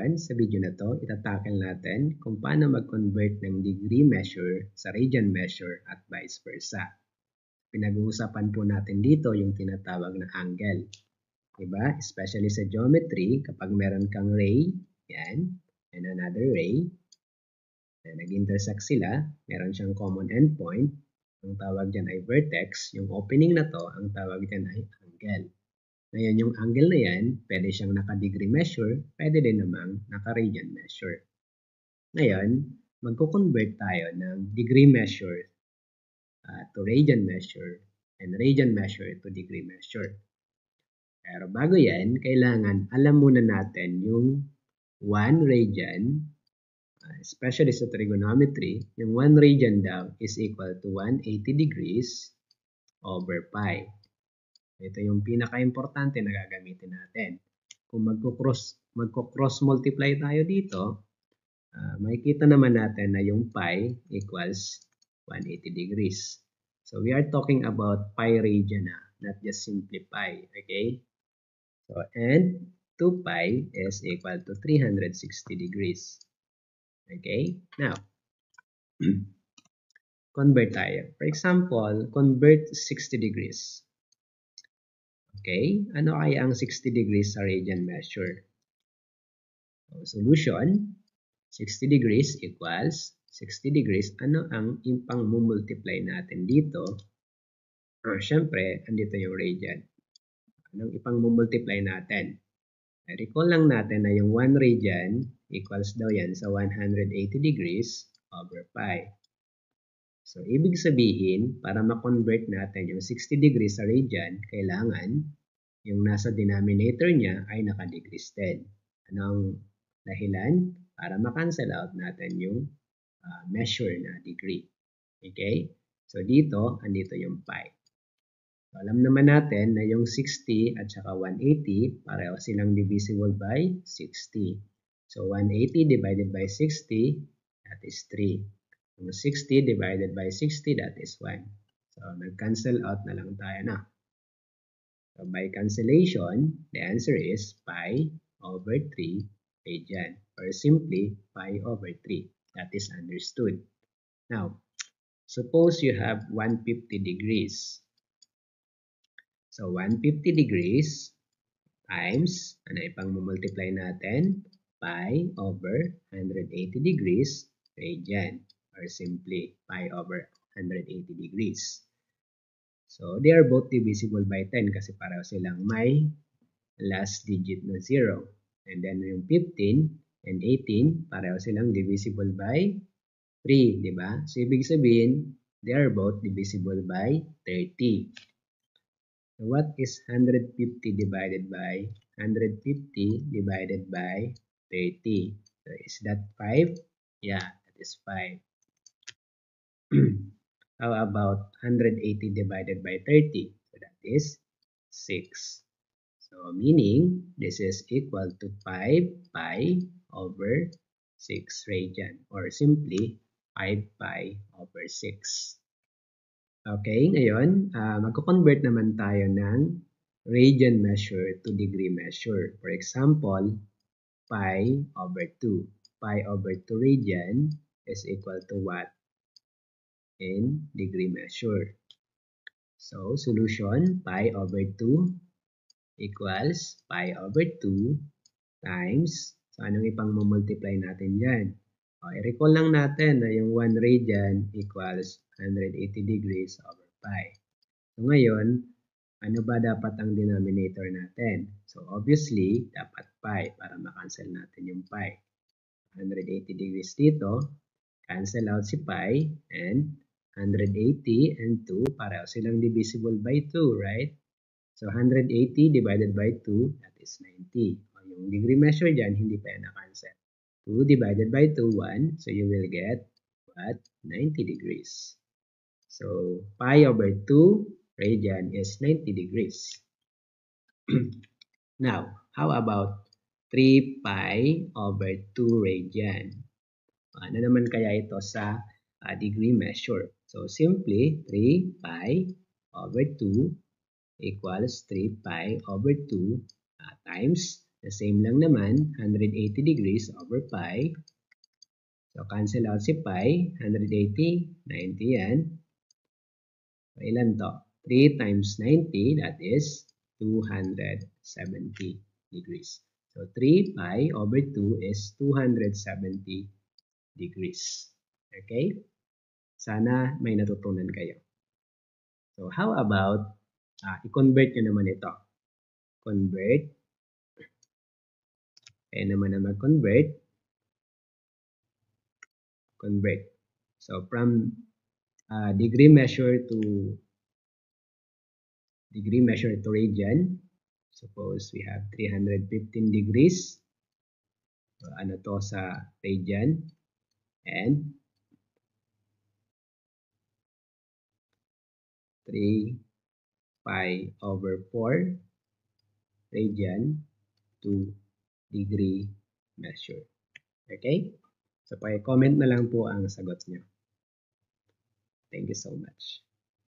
everyone, sa video na to, itatackle natin kung paano mag-convert ng degree measure sa radian measure at vice versa. Pinag-uusapan po natin dito yung tinatawag na angle. Diba? Especially sa geometry, kapag meron kang ray, yan, and another ray, na nag-intersect sila, meron siyang common endpoint, ang tawag dyan ay vertex, yung opening na to, ang tawag dyan ay angle. Ngayon, yung angle na yan, pwede siyang naka-degree measure, pwede din namang naka-radian measure. Ngayon, magko-convert tayo ng degree measure to radian measure and radian measure to degree measure. Pero bago yan, kailangan alam muna natin yung 1 radian, especially sa trigonometry, yung 1 radian daw is equal to 180 degrees over pi. Ito yung pinaka-importante na gagamitin natin. Kung magko-cross multiply tayo dito, makikita naman natin na yung pi equals 180 degrees. So we are talking about pi radian not just simply pi, okay? So and 2 pi is equal to 360 degrees. Okay? Now, convert tayo. For example, convert 60 degrees. Okay, ano kaya ang 60 degrees sa radian measure? So, solution, 60 degrees equals 60 degrees. Ano ang impang multiply natin dito? Siyempre, andito yung radian. Anong ipang multiply natin? Recall lang natin na yung 1 radian equals daw yan sa 180 degrees over pi. So, ibig sabihin, para ma-convert natin yung 60 degrees sa radian, kailangan yung nasa denominator niya ay naka-degrees din. Anong dahilan? Para ma-cancel out natin yung measure na degree. Okay? So, dito, andito yung pi. So, alam naman natin na yung 60 at saka 180, pareho silang divisible by 60. So, 180 divided by 60, that is 3. 60 divided by 60, that is 1. So, nag-cancel out na lang tayo na. So, by cancellation, the answer is pi over 3 radian, or simply pi over 3. That is understood. Now, suppose you have 150 degrees. So, 150 degrees times, ano ipang multiply natin? Pi over 180 degrees radian, or simply pi over 180 degrees. So, they are both divisible by 10 kasi pareho silang may last digit na 0. And then yung 15 and 18, pareho silang divisible by 3, di ba? So, ibig sabihin, they are both divisible by 30. So, what is 150 divided by 150 divided by 30? So, is that 5? Yeah, that is 5. How about 180 divided by 30? So, that is 6. So, meaning, this is equal to 5 pi over 6 radian, or simply 5 pi over 6. Okay, ngayon, magko-convert naman tayo ng radian measure to degree measure. For example, pi over 2. Pi over 2 radian is equal to what in degree measure? So, solution, pi over 2 equals pi over 2 times, so anong ipang multiply natin dyan? I-recall lang natin na yung 1 radian equals 180 degrees over pi. So ngayon, ano ba dapat ang denominator natin? So obviously, dapat pi para ma-cancel natin yung pi. 180 degrees dito, cancel out si pi, and 180 and 2, pareho silang divisible by 2, right? So 180 divided by 2, that is 90. Yung degree measure dyan, hindi pa yan na-cancel. 2 divided by 2, 1. So you will get what? 90 degrees. So pi over 2 radian is 90 degrees. Now, how about 3 pi over 2 radian? Ano naman kaya ito sa degree measure? So simply, 3 pi over 2 equals 3 pi over 2 times The same lang naman, 180 degrees over pi. So, cancel out si pi. 180, 90 yan. So, ilan to? 3 times 90, that is 270 degrees. So, 3 pi over 2 is 270 degrees. Okay? Sana may natutunan kayo. So, how about, i-convert nyo naman ito. Convert. Kaya naman na mag-convert. Convert. So, from degree measure to radian. Suppose we have 315 degrees. So, ano to sa radian? And 3 pi over 4 radian to degree measure. Okay? So, pa-comment na lang po ang sagot nyo. Thank you so much.